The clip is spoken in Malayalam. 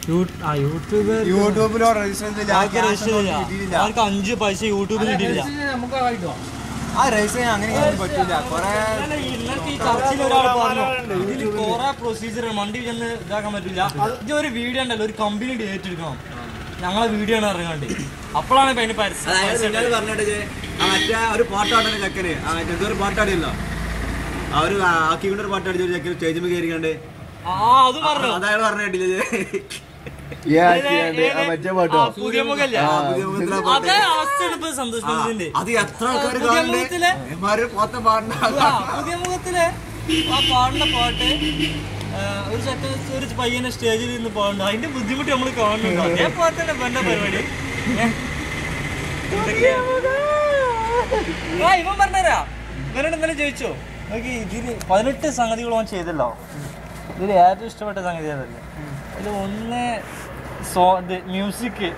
യൂട്യൂബിലോ അവർക്ക് 5 പൈസ യൂട്യൂബിൽ കിട്ടിയില്ല. ആ രജിസ്റ്റർ അങ്ങനെ പറ്റില്ല. ഈ ചർച്ചയിൽ ഒരാൾ പറഞ്ഞു ഇതിൽ കുറെ പ്രൊസീജിയർ വണ്ടി ചെന്ന് ഇതാക്കാൻ പറ്റില്ല. ഇതൊരു വീഡിയോ ഉണ്ടല്ലോ, ഒരു കമ്പനി ഏറ്റെടുക്കണം, ഞങ്ങളെ വീഡിയോ ആണ് ഇറങ്ങാണ്ട്. അപ്പോഴാണ് ഇപ്പൊ അതിന് പരസ്യം പറഞ്ഞിട്ട് മറ്റേ ഒരു പാട്ടാടുന്ന ചെക്കന് എന്തൊരു പാട്ടാടിയല്ലോ, അവര് ആക്കിക്കൊണ്ടൊരു പാട്ടടിച്ച ഒരു ചെക്കന് സ്റ്റേജിൽ കയറിക്കണ്ട് അത് പറഞ്ഞു. അതായത് പറഞ്ഞു കേട്ടില്ലേ, പുതിയ മുഖല്ലേ അതേ അവസ്ഥയാണ് ഇപ്പൊ സന്തോഷ് പണ്ഡിറ്റിന്റെ. അത് എത്ര ആൾക്കാർ പുതിയ മുഖത്തിലെ ആ പാടുന്ന പാട്ട് ഒരു ചെക്കൻ ഒരു പയ്യനെ സ്റ്റേജിൽ നിന്ന് പാടുന്നു. അതിന്റെ ബുദ്ധിമുട്ട് നമ്മൾ കാണുന്നുണ്ടോ? അതേപോലെ തന്നെ എന്റെ പരിപാടി. ഇവൻ പറഞ്ഞുതരാ, ഇവനോട് ഇന്നലെ ചോദിച്ചോ നോക്കി ഇതില് 18 സംഗതികൾ ഓൻ ചെയ്തല്ലോ. ഇതിൽ ഏറ്റവും ഇഷ്ടപ്പെട്ട സംഗതി അതല്ലേ, ഇതിൽ ഒന്ന് മ്യൂസിക്